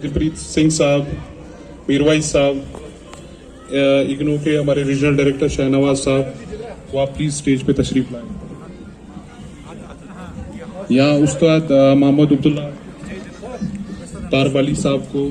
दिलप्रीत सिंह साहब, मीरवाइज साहब, इग्नू के हमारे रीजनल डायरेक्टर शहनवाज साहब, वो आप प्लीज स्टेज पे तशरीफ लाएं। यहाँ उस्ताद मोहम्मद अब्दुल्ला तारबाली साहब को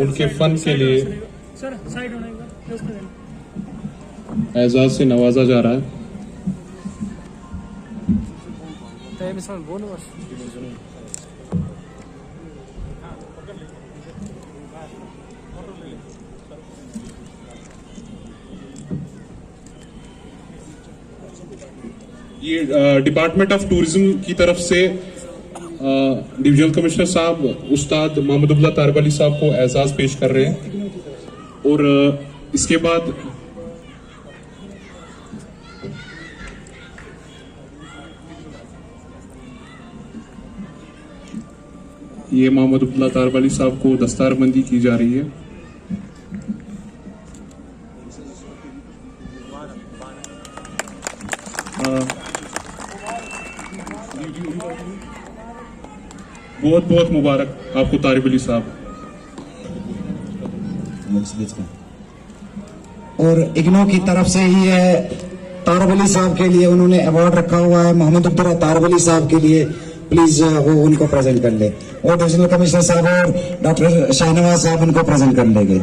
उनके फन के लिए एजाज से नवाजा जा रहा है। ये डिपार्टमेंट ऑफ टूरिज्म की तरफ से डिविजनल कमिश्नर साहब उस्ताद मोहम्मद अब्दुल्ला तारबाली साहब को एजाज पेश कर रहे हैं और इसके बाद ये मोहम्मद अब्दुल्ला तारबाली साहब को दस्तारबंदी की जा रही है। बहुत बहुत मुबारक आपको तारिब अली साहब। और इग्नो की तरफ से ही है तारिब अली साहब के लिए उन्होंने अवार्ड रखा हुआ है मोहम्मद अब्दुल्ला तारिब अली साहब के लिए, प्लीज वो उनको प्रेजेंट कर ले। और डिविजनल कमिश्नर साहब और डॉक्टर शाहनवाज साहब उनको प्रेजेंट कर लेंगे।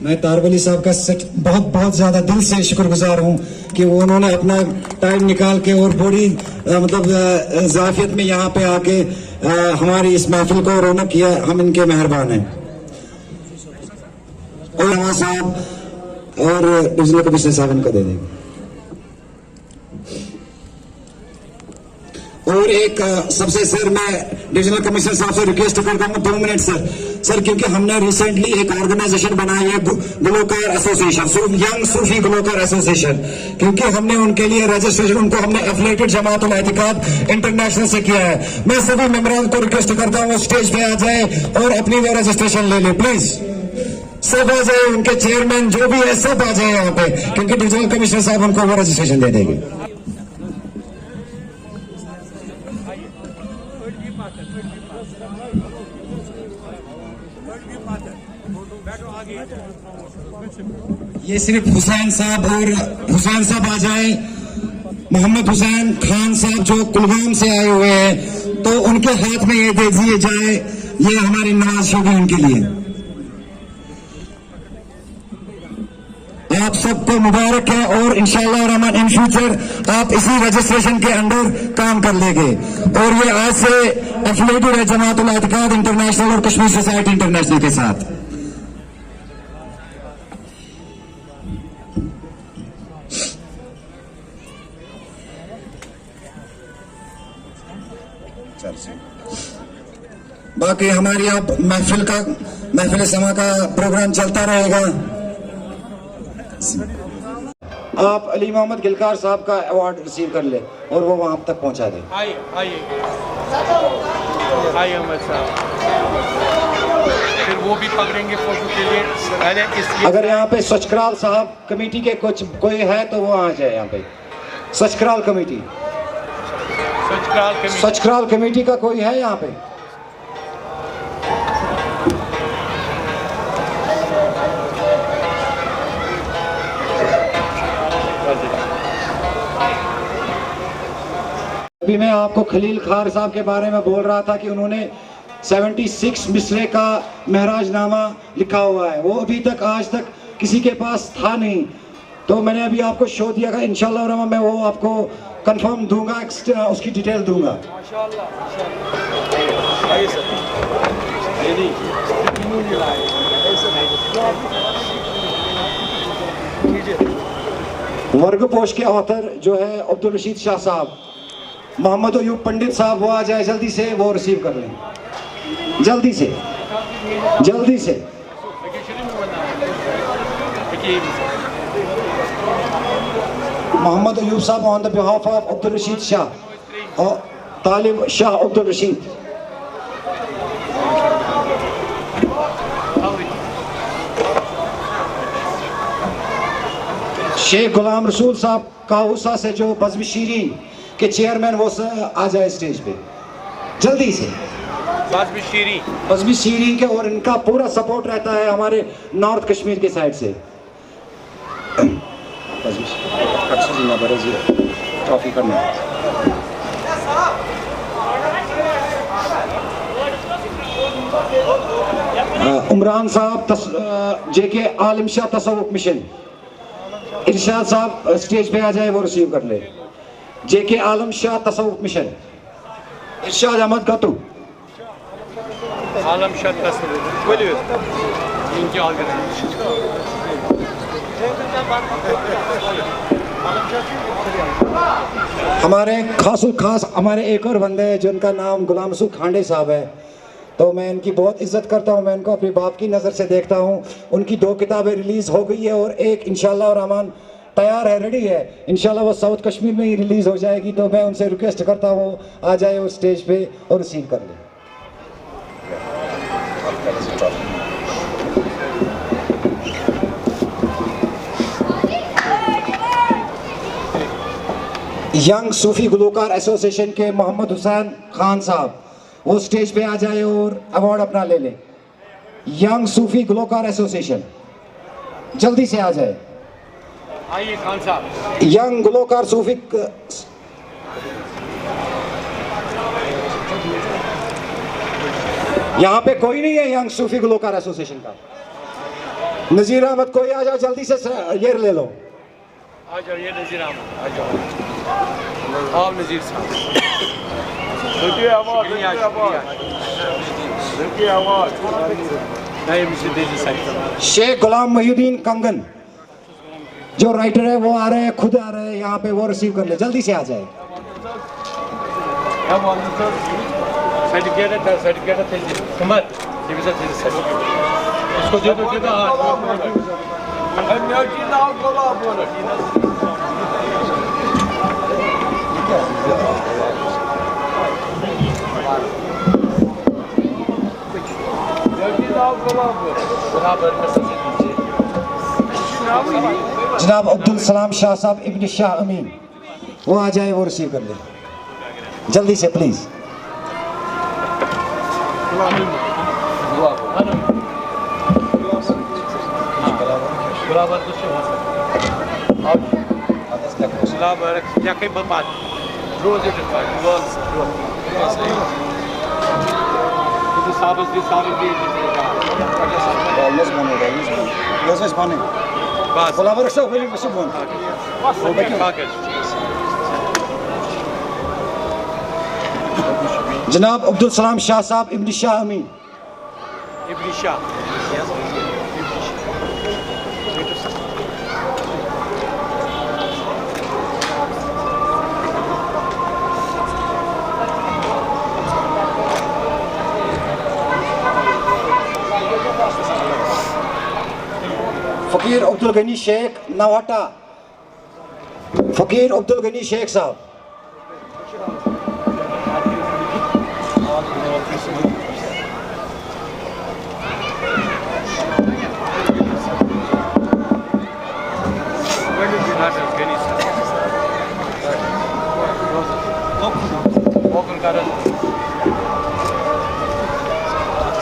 मैं तारिब अली साहब का बहुत बहुत ज्यादा दिल से शुक्रगुजार हूं कि वो उन्होंने अपना टाइम निकाल के और बड़ी मतलब ज़ाफियत में यहाँ पे आके हमारी इस महफिल को रौनक किया। हम इनके मेहरबान हैं। और साहब और डिविजनल कमिश्नर साहब इनको दे देंगे। और एक सबसे सर मैं डिविजनल कमिश्नर साहब से रिक्वेस्ट करता हूँ 2 मिनट सर, क्योंकि हमने रिसेंटली एक ऑर्गेनाइजेशन बनाई है ग्लोकार एसोसिएशन, यंग सूफी ग्लोकार एसोसिएशन, क्योंकि हमने उनके लिए रजिस्ट्रेशन उनको हमने एफिलिएटेड जमातुल एतिकाद इंटरनेशनल से किया है। मैं सभी मेंबरों को रिक्वेस्ट करता हूँ स्टेज पे आ जाए और अपनी वो रजिस्ट्रेशन ले ले प्लीज। सब आ जाए, उनके चेयरमैन जो भी है सब आ जाए यहाँ पे, क्योंकि डिविजनल कमिश्नर साहब उनको वो रजिस्ट्रेशन दे देंगे। ये सिर्फ हुसैन साहब आ जाए, मोहम्मद हुसैन खान साहब जो कुलगाम से आए हुए हैं, तो उनके हाथ में ये दे दिए जाए, ये हमारी नवाज शोगी उनके लिए। आप सबको मुबारक है और इंशाअल्लाह रहमान इन फ्यूचर आप इसी रजिस्ट्रेशन के अंडर काम कर लेंगे। और ये आज से एफिलिएटेड है जमातुल एतिकाद इंटरनेशनल और कश्मीर सोसाइटी इंटरनेशनल के साथ। बाकी हमारी अब महफिल समा का प्रोग्राम चलता रहेगा। आप अली मोहम्मद गिलकार साहब का अवार्ड रिसीव कर ले और वो वहां तक पहुंचा दे। आइए अहमद साहब, फिर वो भी पकड़ेंगे फोटो के लिए। पहले अगर यहाँ पे सचक्राल साहब कमेटी के कोई है तो वो आ जाए यहाँ पे। सचक्राल कमेटी का कोई है यहाँ पे? अभी मैं आपको खलील खार साहब के बारे में बोल रहा था कि उन्होंने 76 मिसरे का महराजनामा लिखा हुआ है, वो अभी तक आज तक किसी के पास था नहीं, तो मैंने अभी आपको शो दिया था। इंशाल्लाह रहमान मैं वो आपको कंफर्म दूंगा, उसकी डिटेल दूंगा। वर्गपोश के ऑथर जो है अब्दुल रशीद शाह साहब, मोहम्मद अयूब पंडित साहब, वो आ जाए जल्दी से, वो रिसीव कर लें जल्दी से। मोहम्मद अयूब साहब on the behalf of Abdul Rashid Shah और तालिब शाह अब्दुल रशीद। शेख गुलाम रसूल साहब काउसा से जो बज़्म शीरीन के चेयरमैन वो आ जाए स्टेज पे जल्दी से। बज़्म शीरीन के और इनका पूरा सपोर्ट रहता है हमारे नॉर्थ कश्मीर के साइड से। ट्रॉफी करना उमरान साहब जेके आलिम शाह तसव्वुफ मिशन, इरशाद साहब स्टेज पे आ जाए वो रिसीव कर ले। जेके आलम शाह तसव्वुफ मिशन, इरशाद अहमद गतू। आलम शाह तसव्वुफ इनकी हमारे खासुल खास हमारे एक और बंदे हैं जिनका नाम गुलाम रसूल खांडे साहब है, तो मैं इनकी बहुत इज्जत करता हूँ। मैं इनको अपने बाप की नज़र से देखता हूँ। उनकी 2 किताबें रिलीज़ हो गई है और एक इंशाल्लाह रहमान तैयार है, रेडी है। इंशाल्लाह वो साउथ कश्मीर में ही रिलीज़ हो जाएगी। तो मैं उनसे रिक्वेस्ट करता हूँ आ जाए और स्टेज पे और रिसीव कर ले। यंग सूफी गुलकार एसोसिएशन के मोहम्मद हुसैन खान साहब वो स्टेज पे आ जाए और अवार्ड अपना ले ले। यंग सूफी गुलकार एसोसिएशन जल्दी से आ जाए। आइए खान साहब। यंग गुलकार सूफी यहाँ पे कोई नहीं है यंग सूफी गुलकार एसोसिएशन का। नजीर अहमद कोई आ जाओ जल्दी से ये ले लो। आ जाओ, ये नजीर अहमद आ जाओ। आओ नजीर साहब। शेख गुलाम मोहिउद्दीन कंगन जो राइटर है वो आ रहे हैं, खुद आ रहे हैं यहाँ पे, वो रिसीव कर ले जल्दी से आ जाए। जनाब अब्दुल सलाम शाह साहब इब्न शाह अमीन वो आ जाए, वो रिसीव कर ले जल्दी से प्लीज। जनाब अब्दुल सलाम शाह साहब इब्न शाह अमीन। इब्न शाह फकीर अब्दुल गनी शेख नवाटा, फकीर अब्दुल गनी शेख साहब।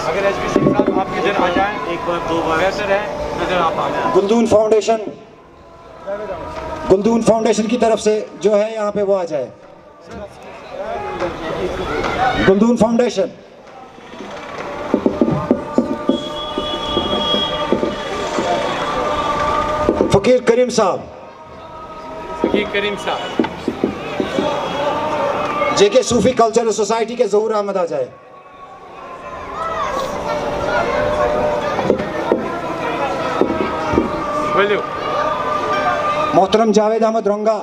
अगर एसपी साहब आप किधर आ जाएं, एक बार 2 बार बेहतर है। गुलदून फाउंडेशन की तरफ से जो है यहाँ पे वो आ जाए। गुलदून फाउंडेशन फकीर करीम साहब, फकीर करीम साहब। जेके सूफी कल्चरल सोसाइटी के ज़हूर अहमद आ जाए। मोहतरम जावेद अहमद रोंगा,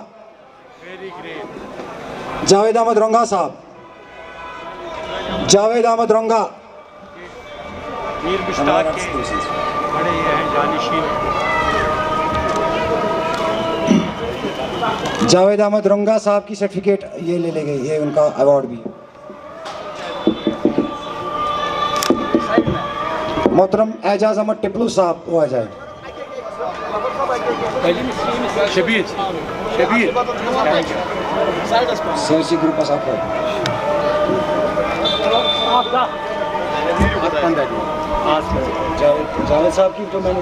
जावेद अहमद रोंगा साहब, जावेद अहमद रोंगा। मीर मुश्ताक के बड़े हैं जानशीन। जावेद अहमद रोंगा साहब की सर्टिफिकेट ये ले गए, ये उनका अवार्ड भी। मोहतरम एजाज अहमद टिपलू साहब वो आ जाए। शबीर शबीर सियासी ग्रुप का साथ जावेद साहब की तो मैंने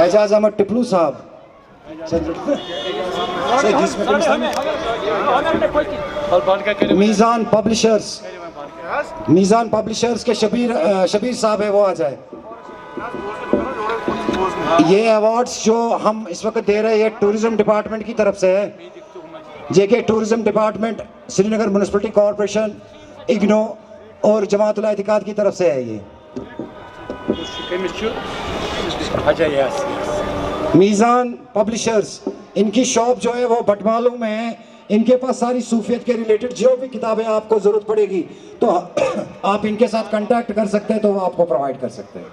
एजाज अहमद टिपलू साहब मीज़ान पब्लिशर्स के शबीर साहब है, वो आ जाए। ये अवार्ड्स जो हम इस वक्त दे रहे हैं ये टूरिज्म डिपार्टमेंट की तरफ से है। JK tourism department, Srinagar municipality corporation, IGNOU और जमातुल इत्तेहाद की तरफ से है। ये मीज़ान पब्लिशर्स, इनकी शॉप जो है वो बटमालू में है। इनके पास सारी सूफियत के रिलेटेड जो भी किताबें आपको ज़रूरत पड़ेगी तो आप इनके साथ कांटेक्ट कर सकते हैं, तो वो आपको प्रोवाइड कर सकते हैं।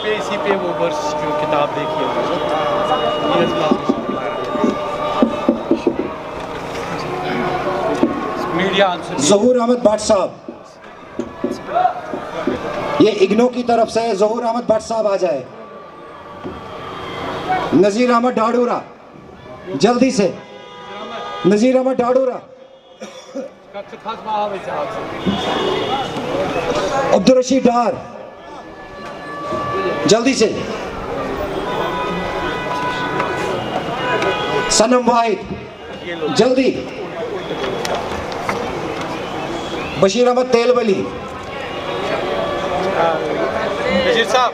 पे इसी पे वो वर्ष जो किताब देखी है मीडिया आंसर। ज़हूर अहमद भट्ट साहब, ये इग्नो की तरफ से ज़हूर अहमद भट्ट साहब आ जाए। नज़ीर अहमद डाडूरा, जल्दी से नज़ीर अहमद डाडूरा। अब्दुल रशीद डार, जल्दी से। सनम वाहिद, जल्दी। बशीर अहमद तेलवली। नजीर साहब,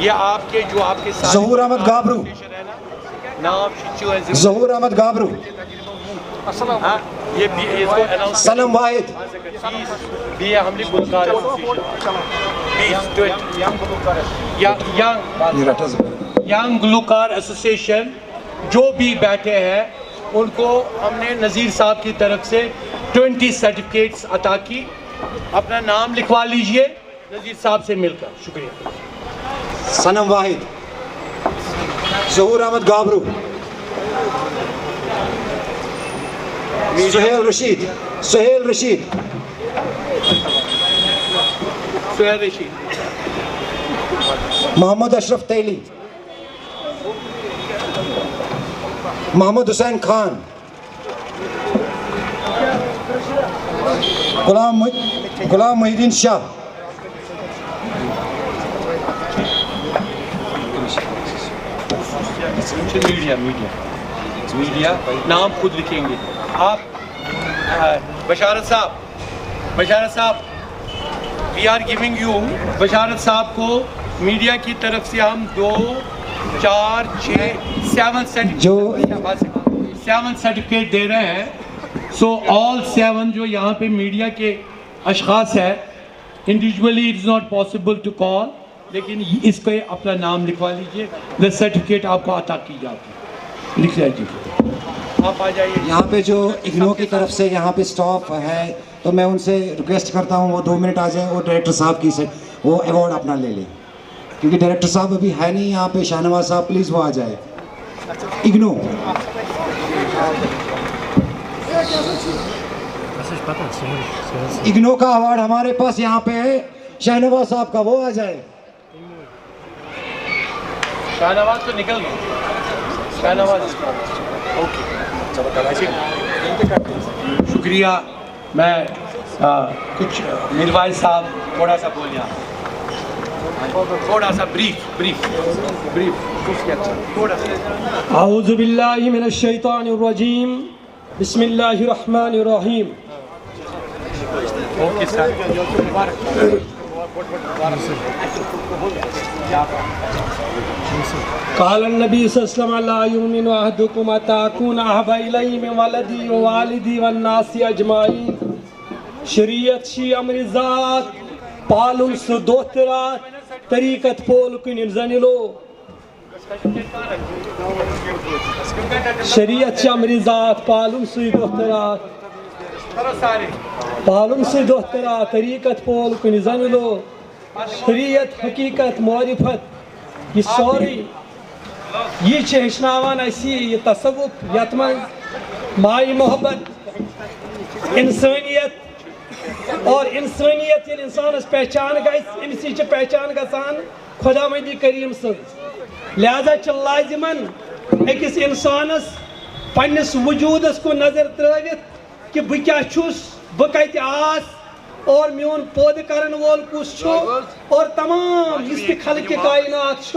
ये आपके जो आपके साथ ज़हूर अहमद गाबरू, ज़हूर अहमद गाबरू। ये इसको अनाउंस सनम वाहिद, भी हमने गुलकार यंग गुलकार एसोसिएशन जो भी बैठे हैं उनको हमने नज़ीर साहब की तरफ से 20 सर्टिफिकेट्स अता की। अपना नाम लिखवा लीजिए नज़ीर साहब से मिलकर। शुक्रिया। सनम वाहिद, ज़हूर अहमद गाबरू, सुहेल रशीद, सुहेल रशीद, मोहम्मद अशरफ तेली, मोहम्मद हुसैन खान, गुलाम मोहिद्दीन शाह, मीडिया नाम खुद लिखेंगे आप। बशारत साहब, वी आर गिविंग यू, बशारत साहब को मीडिया की तरफ से हम 2, 4, 6, 7 सर्टिफिकेट दे रहे हैं। सो ऑल 7 जो यहाँ पे मीडिया के अशखास है, individually it is not possible to call, लेकिन इसको अपना नाम लिखवा लीजिए। द सर्टिफिकेट आपको अता की जाती है, लिख लीजिए। आप आ जाइए। यहाँ पे जो इग्नो की तरफ से यहाँ पे स्टाफ है, तो मैं उनसे रिक्वेस्ट करता हूँ वो 2 मिनट आ जाए और डायरेक्टर साहब की से वो अवार्ड अपना ले लें, क्योंकि डायरेक्टर साहब अभी है नहीं यहाँ पे। शाहनवाज साहब प्लीज़ वो आ जाए। इग्नो इग्नो का अवार्ड हमारे पास यहाँ पे है, शाहनवाज साहब का, वो आ जाए। शाहनवाज तो निकल गए। शाहनवाज ओके, शुक्रिया। मैं कुछ मिरवाइज साहब थोड़ा सा बोल यहाँ, थोड़ा सा ब्रीफ थोड़ा सा। औज़ु बिल्लाहि मिनश शैतानिर रजीम, बिस्मिल्लाहिर रहमानिर रहीम। Okay sir. क़ाल नबी सल्लल्लाहु अलैहि युमिनु अहदुकुम अताकुन अहब इलैहि मिन वलदी व वालिदी वन नासि अजमाइन। शरीयत शी अमरिजात पालुन सु दोहतरात तरीकत पोल कुन जनिलो। शरीयत शी अमरिजात पालुन सु दोहतरात तरीकत पोल कुन जनिलो। शरीयत हकीकत मारिफत ये सॉरी ये हेचनावान ये तसव्वुफ यत माई मोहब्बत इंसानियत और इंसानियत ये इंसानस पहचान गई पहचान गसान खुदावंदी करीम सज लिहाजा लाजिमन अकिस इंसानस पन्निस वजूदस को नजर त्रवित कि बह क्या बह कत आस और मोन पौध करन वोल कुस और तमाम इस खल्क कायनात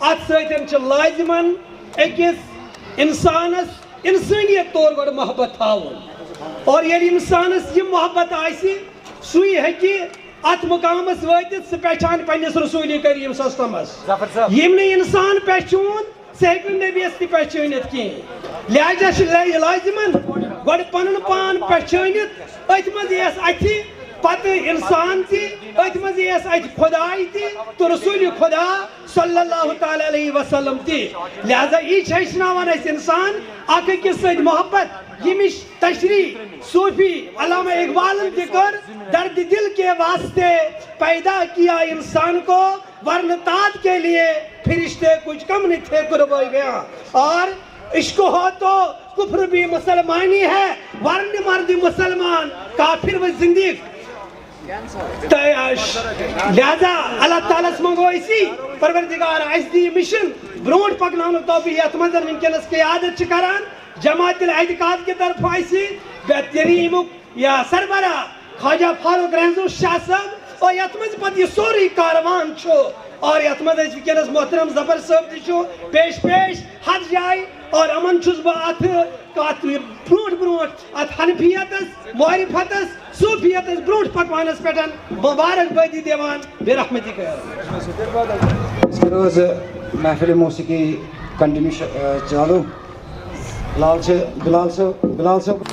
अत सत लाजिमन अकिस इंसानस इंसानियत तौर गो मोहब्बत थावन और ये इंसानस यह मोहब्बत आसी सुई हेकि अत मुकामस वातित सह पहचान पन्निस रसूल करीम सस्तमस यम ने इंसान पहचान सह हेक नबीस तह पहचानित कहें लिहाजा लाजिमन गो पन पान पहचानित अथ मज अथि पत इंसान तथ मज अथ खुदाई तो रसूल खुदा सल्लल्लाहु तआला अलैहि वसल्लम तह लिहाजा यह हेचनावान इंसान अकिस सद मोहब्बत यमिश तशरी सूफी अल्लामा इकबाल कर दर्द दिल के वास्ते पैदा किया इंसान को वर्णतात के लिए फरिश्ते कुछ कम नहीं थे कुर्बान गया और इश्क हो तो कुफ्र भी मुसलमानी है वर्ण मर्द मुसलमान काफिर व जिंदगी लिहाजा अल्लाह ताला मंगो परवरदिगार अस दी मिशन ब्रोट पकन तौफीक यथ मज वनकस क़यादत करान जमात एहतिकाद की तरफ बेहतरीन या सरबरा ख्वाजा फारूक रहजू शाह साहब और यथ मज पत यह सोरी कारवान और यथ मज वनकस मोहतरम जफर साहब पेश पेश हर जाए और अमन बह ब्रोट ब्रोट अत हनफियतस मारिफतस सूफियतस ब्रोट पकवानस पे मुबारकबादी दिवान बेरहमती रोज महफिल मौसीकी कंटिन्यू चालू बिलाल से